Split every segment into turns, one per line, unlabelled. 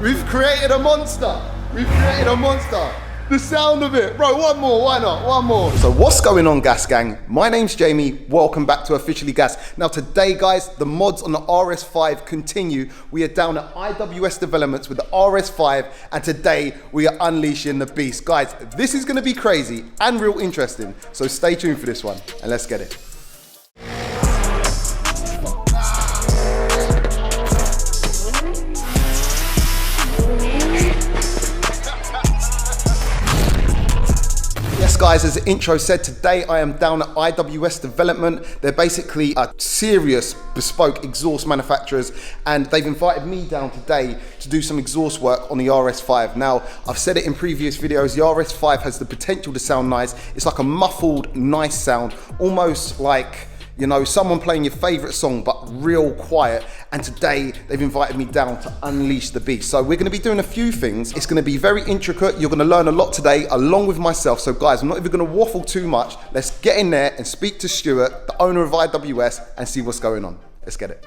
We've created a monster. We've created a monster. The sound of it. Bro, one more, why not? One more. So what's going on, Gas Gang? My name's Jamie. Welcome back to Officially Gas. Now today, guys, the mods on the RS5 continue. We are down at IWS Developments with the RS5, and today we are unleashing the beast. Guys, this is gonna be crazy and real interesting. So stay tuned for this one, and let's get it. Guys, as the intro said, today I am down at IWS Development. They're basically a serious bespoke exhaust manufacturers, and they've invited me down today to do some exhaust work on the RS5. Now, I've said it in previous videos, the RS5 has the potential to sound nice. It's like a muffled, nice sound, almost like, you know, someone playing your favorite song, but real quiet. And today they've invited me down to unleash the beast. So we're gonna be doing a few things. It's gonna be very intricate. You're gonna learn a lot today along with myself. So guys, I'm not even gonna waffle too much. Let's get in there and speak to Stuart, the owner of IWS, and see what's going on. Let's get it.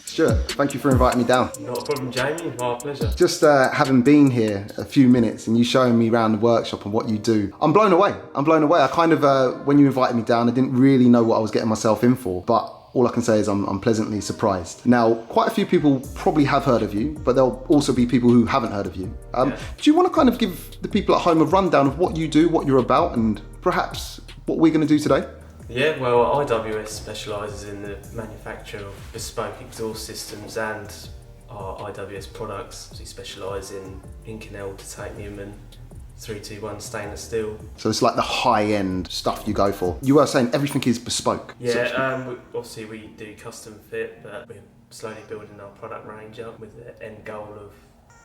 Stuart, thank you for inviting me down.
Not a problem, Jamie. My pleasure.
Just having been here a few minutes and you showing me around the workshop and what you do, I'm blown away. I'm blown away. I kind of, when you invited me down, I didn't really know what I was getting myself in for, but all I can say is I'm pleasantly surprised. Now, quite a few people probably have heard of you, but there'll also be people who haven't heard of you. Do you want to kind of give the people at home a rundown of what you do, what you're about, and perhaps what we're going to do today?
Yeah, well, IWS specialises in the manufacture of bespoke exhaust systems and our IWS products. We specialise in Inconel, titanium and 321 stainless steel. So
it's like the high-end stuff you go for. You were saying everything is bespoke.
Yeah, obviously we do custom fit, but we're slowly building our product range up with the end goal of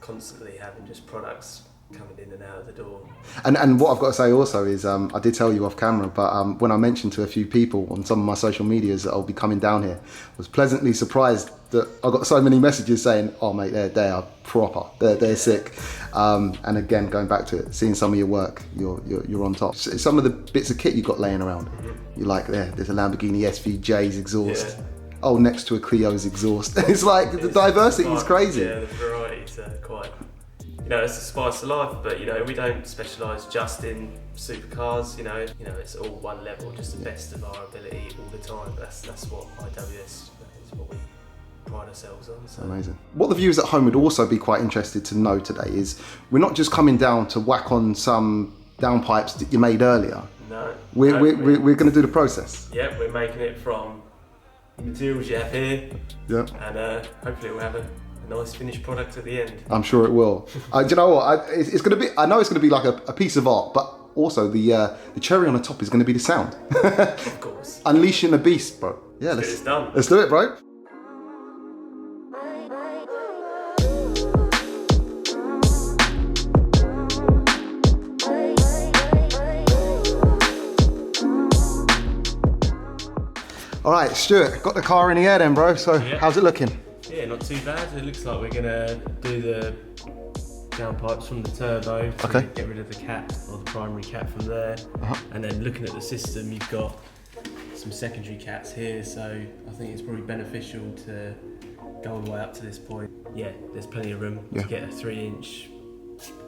constantly having just products coming in and out of the door.
And what I've got to say also is, I did tell you off camera, but when I mentioned to a few people on some of my social medias that I'll be coming down here, I was pleasantly surprised that I got so many messages saying, oh mate, they are proper, they're sick. And again, going back to it, seeing some of your work, you're on top. Some of the bits of kit you've got laying around, you're like, there's a Lamborghini SVJ's exhaust. Yeah. Oh, next to a Clio's exhaust. It's like, the diversity is crazy.
Yeah, the variety's quite... You know, it's the spice of life, but you know, we don't specialise just in supercars. You know, it's all one level, just the best of our ability all the time. That's what IWS is, what we pride ourselves on. So.
Amazing. What the viewers at home would also be quite interested to know today is, we're not just coming down to whack on some downpipes that you made earlier.
No.
We're going to do the process.
Yeah, we're making it from the materials you have here.
Yeah.
And hopefully we'll have a nice finished product at the end.
I'm sure it will. Do you know what? It's going to be. I know it's going to be like a piece of art, but also the cherry on the top is going to be the sound.
Of course.
Unleashing the beast, bro. Yeah,
it's done.
Let's do it, bro. All right, Stuart, got the car in the air then, bro. So how's it looking?
Yeah, not too bad. It looks like we're gonna do the downpipes from the turbo to get rid of the cap, or the primary cap from there. And then looking at the system, you've got some secondary caps here, so I think it's probably beneficial to go all the way up to this point. Yeah, there's plenty of room to get a 3-inch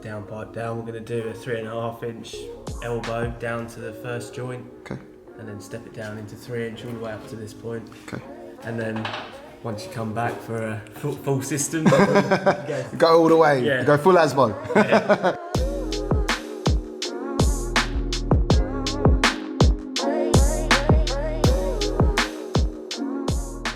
downpipe down. We're gonna do a 3.5-inch elbow down to the first joint. And then step it down into 3-inch all the way up to this point. And then once you come back for a full system,
go all the way. Yeah. Go full ASBO. Yeah.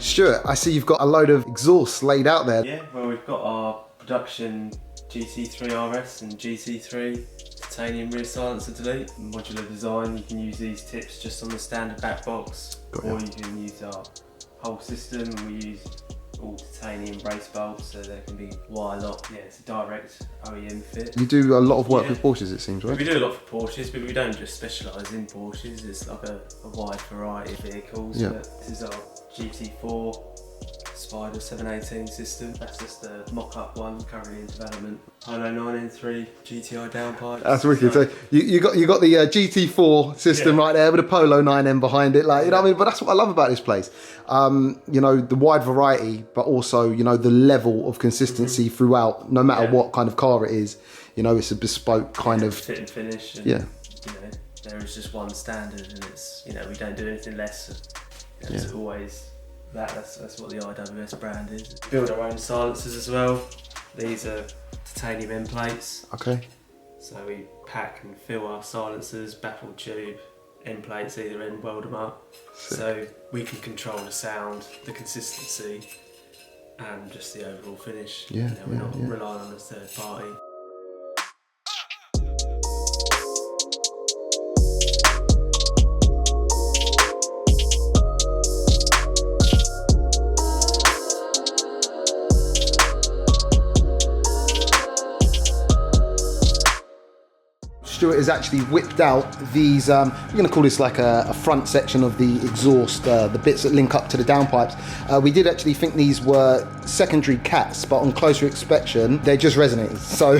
Stuart, I see you've got a load of exhausts laid out there.
Yeah, well, we've got our production GC3 RS and GC3 titanium rear silencer delete. Modular design, you can use these tips just on the standard back box, or you can use our whole system, and we use all titanium brace bolts, so they can be wire locked. Yeah, it's a direct OEM fit.
You do a lot of work with Porsches, it seems, right?
We do a lot for Porsches, but we don't just specialise in Porsches. It's like a wide variety of vehicles.
Yeah.
But this is our GT4 Spider 718 system. That's just the mock-up one currently in development. Polo 9N3 GTI downpipe.
That's wicked. So you got the GT4 system right there with a Polo 9M behind it, like, you know what I mean. But that's what I love about this place. You know, the wide variety, but also, you know, the level of consistency throughout, no matter what kind of car it is. You know, it's a bespoke kind of
fit and finish. And,
yeah.
You know, there is just one standard, and it's, you know, we don't do anything less. It's always. That's what the IWS brand is. Build our own silencers as well. These are titanium end plates.
Okay.
So we pack and fill our silencers, baffle tube, end plates either end, weld them up.
Sick.
So we can control the sound, the consistency, and just the overall finish.
Yeah,
you know, we're not relying on a third party.
Stuart has actually whipped out these, we're going to call this like a front section of the exhaust, the bits that link up to the downpipes. We did actually think these were secondary cats, but on closer inspection, they're just resonators. So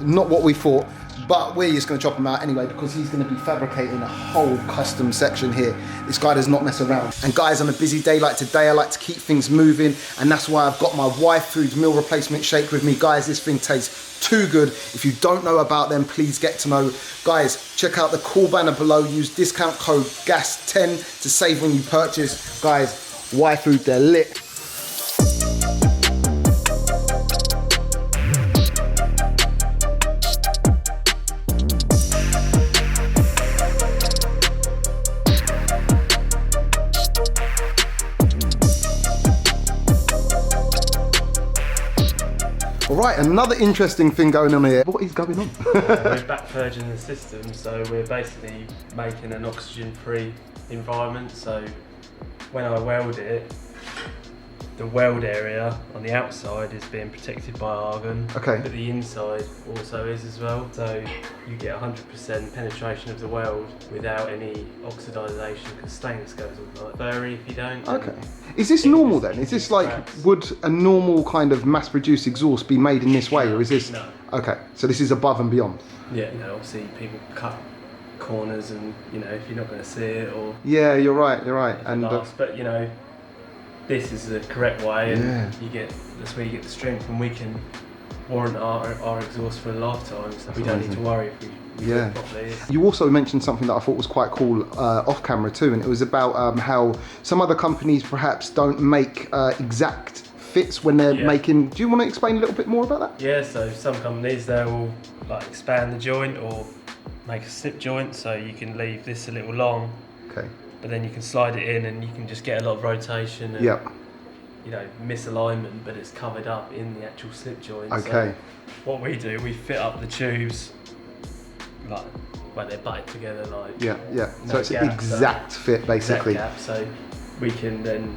not what we thought, but we're just going to chop them out anyway because he's going to be fabricating a whole custom section here. This guy does not mess around. And guys, on a busy day like today, I like to keep things moving, and that's why I've got my Wife Foods meal replacement shake with me. Guys, this thing tastes too good. If you don't know about them, please get to know. Guys, check out the cool banner below. Use discount code GAS10 to save when you purchase. Guys, Wife Food, they're lit. Right, another interesting thing going on here. What is going on?
We're back purging the system, so we're basically making an oxygen-free environment. So when I weld it, the weld area on the outside is being protected by argon,
Okay.
but the inside also is as well. So you get 100% penetration of the weld without any oxidization, because stainless goes all like furry if you don't.
Okay. Is this normal then? Is this like, would a normal kind of mass-produced exhaust be made in this way, or is this?
No.
Okay, so this is above and beyond.
Yeah, no, obviously people cut corners, and you know, if you're not going to see it, or
Yeah, you're right, and
but you know, this is the correct way, and that's where you get the strength, and we can warrant our exhaust for a lifetime, so we don't need to worry if we do it properly.
You also mentioned something that I thought was quite cool off camera too, and it was about how some other companies perhaps don't make exact fits when they're making. Do you want to explain a little bit more about that?
Yeah, so some companies, they will like expand the joint or make a slip joint, so you can leave this a little long.
Okay.
But then you can slide it in, and you can just get a lot of rotation and you know, misalignment, but it's covered up in the actual slip joint.
Okay.
So what we do, we fit up the tubes like where they're butted together, like
So it's an exact fit basically.
Exact gap, so we can then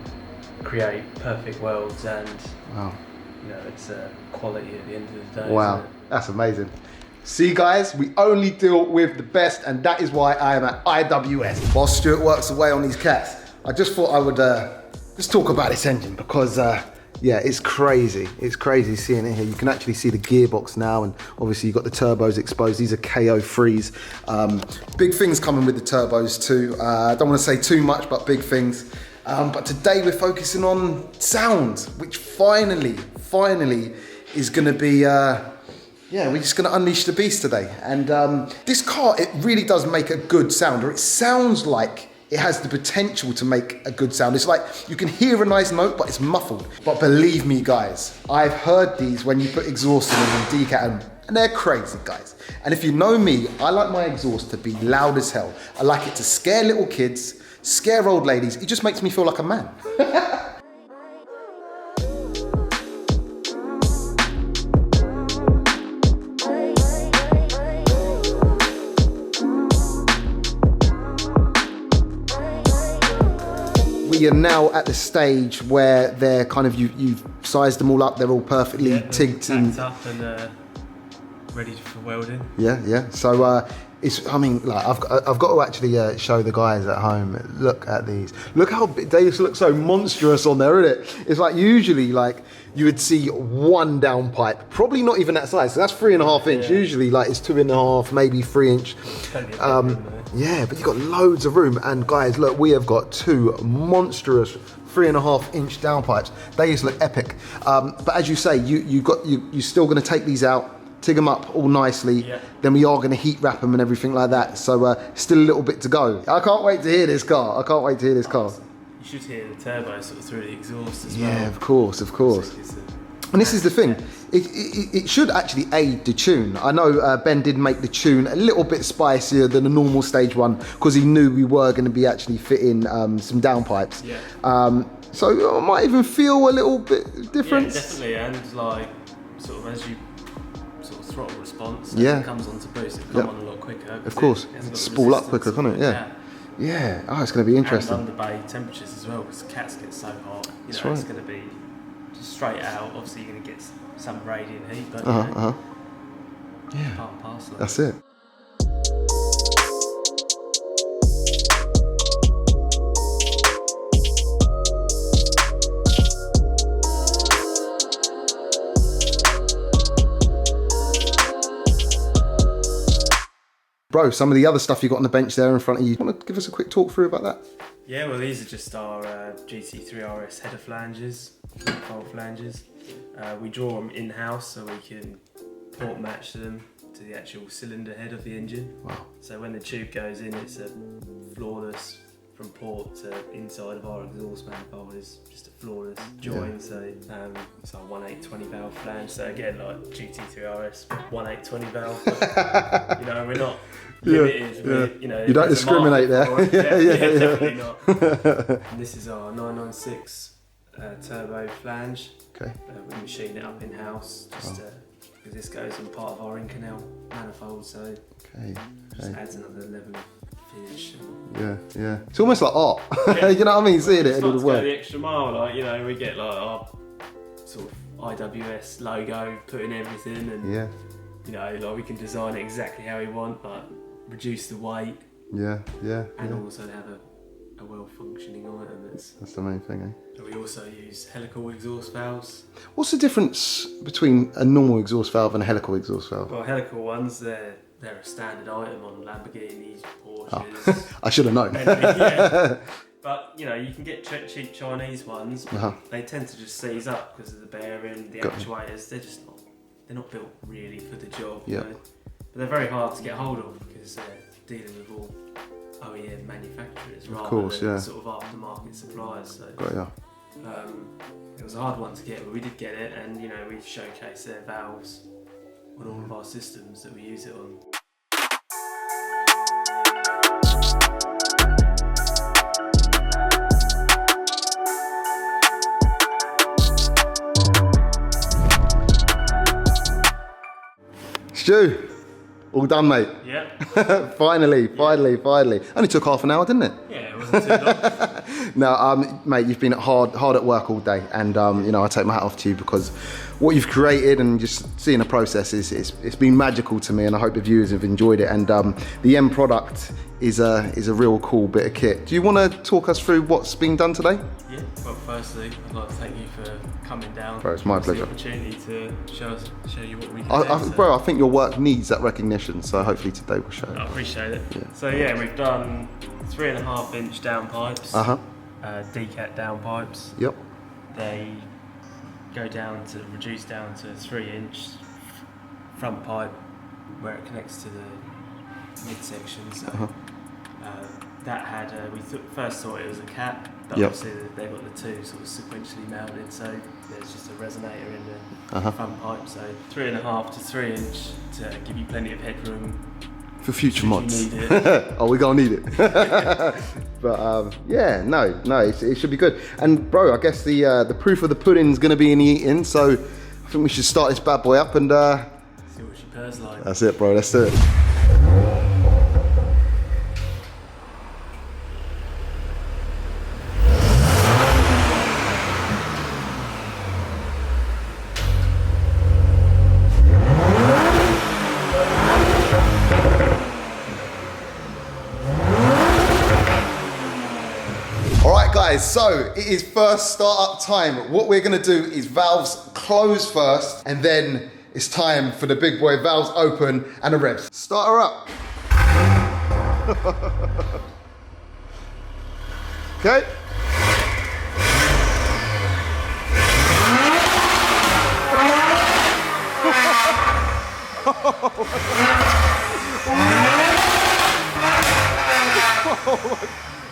create perfect welds, and you know, it's quality at the end of the day.
Wow, that's amazing. See guys, we only deal with the best, and that is why I am at IWS. While Stuart works away on these cats, I just thought I would just talk about this engine because yeah, it's crazy. It's crazy seeing it here. You can actually see the gearbox now, and obviously you've got the turbos exposed. These are KO3s. Big things coming with the turbos too. I don't want to say too much, but big things. But today we're focusing on sound, which finally is going to be yeah, we're just going to unleash the beast today. And this car, it really does make a good sound, or it sounds like it has the potential to make a good sound. It's like you can hear a nice note, but it's muffled. But believe me, guys, I've heard these when you put exhaust in them and decat them, and they're crazy, guys. And if you know me, I like my exhaust to be loud as hell. I like it to scare little kids, scare old ladies. It just makes me feel like a man. We you're now at the stage where they're kind of, you've sized them all up, they're all perfectly tigged and
up and ready for welding.
Yeah. So it's, I mean, like I've got to actually show the guys at home. Look at these. Look how big, they just look so monstrous on there, isn't it? It's like usually like you would see one downpipe, probably not even that size. So that's 3.5 inch. Usually like it's 2.5, maybe 3 inch. Yeah, but you've got loads of room. And guys, look, we have got 2 monstrous 3.5 inch downpipes. They just look epic. But as you say, you're still going to take these out, tig them up all nicely, then we are going to heat wrap them and everything like that. So still a little bit to go. I can't wait to hear this car.
You should hear the turbo sort of through the exhaust as well.
Yeah, of course. And this is the thing, it should actually aid the tune. I know Ben did make the tune a little bit spicier than a normal stage one because he knew we were going to be actually fitting some downpipes. So I might even feel a little bit different.
Yeah, definitely, and like sort of as you sort of throttle response, it comes on to boost, it come on a lot quicker.
Of course, spool up quicker, can't it? Yeah. Oh, it's going to be interesting.
And under bay temperatures as well, because cats get so hot. You know, it's going to be just straight out. Obviously, you're going to get some radiant heat, but part and parcel.
That's it. Bro, some of the other stuff you got on the bench there in front of you, want to give us a quick talk through about that?
Yeah, well, these are just our GT3 RS header flanges, fold flanges. We draw them in-house so we can port match them to the actual cylinder head of the engine.
Wow.
So when the tube goes in, it's a flawless, from port to inside of our exhaust manifold is just a flawless join. So it's our 1.820 valve flange. So again, like GT3 RS 1.820 valve. But, you know, we're not limited. With, you know,
you don't discriminate there.
Definitely not. And this is our 996 turbo flange.
Okay.
We machine it up in house just because this goes in part of our Inconel manifold. So just adds another level of finish.
Yeah. It's almost like art. You know what I mean? Seeing it.
It's go the extra mile. Like, you know, we get like our sort of IWS logo put in everything, and you know, like we can design it exactly how we want, but reduce the weight. And also have a well-functioning item.
That's the main thing, eh?
And we also use helical exhaust valves.
What's the difference between a normal exhaust valve and a helical exhaust valve?
Well, helical ones, they're a standard item on Lamborghinis, Porsches.
I should have known.
But you know, you can get cheap Chinese ones. They tend to just seize up because of the bearing, the actuators. They're not built really for the job. You know? But they're very hard to get hold of because they're dealing with all OEM manufacturers rather than sort of aftermarket suppliers. So it was a hard one to get, but we did get it, and you know, we showcase their valves on all of our systems that we use it on.
Stu, all done, mate.
Yeah.
Finally. Only took half an hour, didn't it?
Yeah, it wasn't too long.
No, mate, you've been hard at work all day, and you know, I take my hat off to you because what you've created and just seeing the process it's been magical to me, and I hope the viewers have enjoyed it. And the end product is a real cool bit of kit. Do you want to talk us through what's being done today?
Yeah. Well, firstly, I'd like to thank you for coming down.
Bro, it's my pleasure.
The opportunity to show you what we can do.
Bro, I think your work needs that recognition, so hopefully today will show it.
I appreciate it. Yeah. So yeah, we've done 3.5 inch downpipes. Decat downpipes.
Yep.
They go down to reduce down to 3 inch front pipe where it connects to the midsection. So that had we first thought it was a cap, but obviously they've got the two sort of sequentially mounted. So there's just a resonator in the front pipe. So 3.5 to 3 inch to give you plenty of headroom.
For future mods.
Need it.
Oh, we're gonna need it. But it should be good. And bro, I guess the proof of the pudding's gonna be in the eating, so I think we should start this bad boy up and
see what she purrs like.
That's it, bro, that's it. guys, so it is first startup time. What we're gonna do is valves close first, and then it's time for the big boy, valves open and the revs. Start her up. Okay.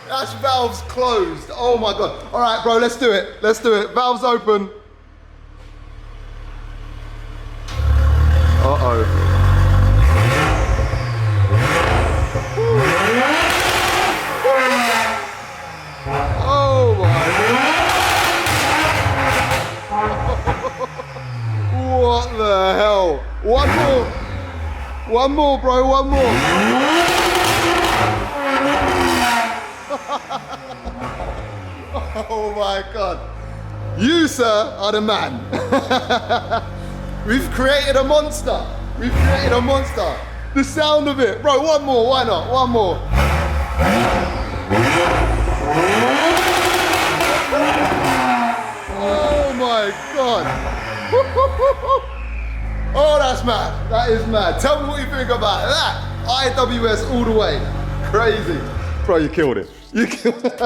That's valves closed. Oh my God. All right, bro, let's do it. Let's do it. Valves open. Uh-oh. Oh my God. What the hell? One more. One more, bro, one more. Oh my God. You, sir, are the man. We've created a monster. We've created a monster. The sound of it. Bro, one more, why not? One more. Oh my God. Oh, that's mad. That is mad. Tell me what you think about that. IWS all the way. Crazy. Bro, you killed it. You killed it.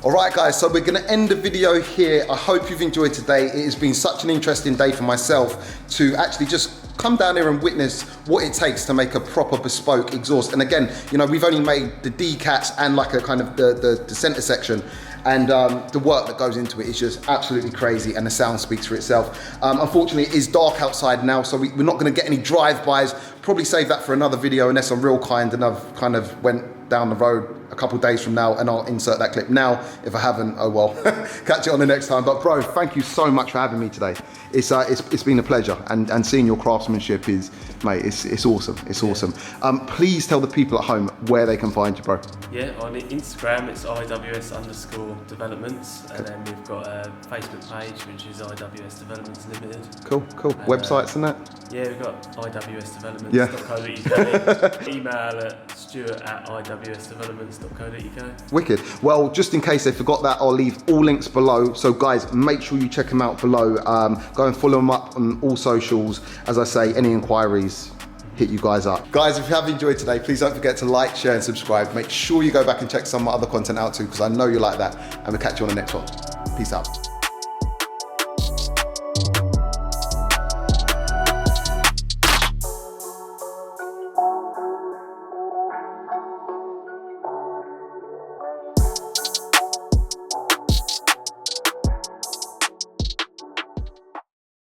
All right, guys, so we're gonna end the video here. I hope you've enjoyed today. It has been such an interesting day for myself to actually just come down here and witness what it takes to make a proper bespoke exhaust. And again, you know, we've only made the D-cats and like a kind of the center section. And the work that goes into it is just absolutely crazy, and the sound speaks for itself. Unfortunately, it is dark outside now, so we're not gonna get any drive-bys. Probably save that for another video unless I'm real kind and I've kind of went down the road a couple days from now, and I'll insert that clip now. If I haven't, oh well. Catch it on the next time. But bro, thank you so much for having me today. It's been a pleasure, and seeing your craftsmanship is, mate, it's awesome. It's awesome. Please tell the people at home where they can find you, bro.
Yeah, on Instagram it's IWS_developments, and then we've got a Facebook page which is IWS Developments Limited.
Cool. Websites and that?
Yeah, we've got IWSdevelopments.co.uk.
Yeah.
Email at stuart@IWSdevelopments.co.uk.
Wicked. Well, just in case they forgot that, I'll leave all links below. So guys, make sure you check them out below. Go and follow them up on all socials. As I say, any inquiries, hit you guys up. Guys, if you have enjoyed today, please don't forget to like, share and subscribe. Make sure you go back and check some of my other content out too, because I know you like that. And we'll catch you on the next one. Peace out.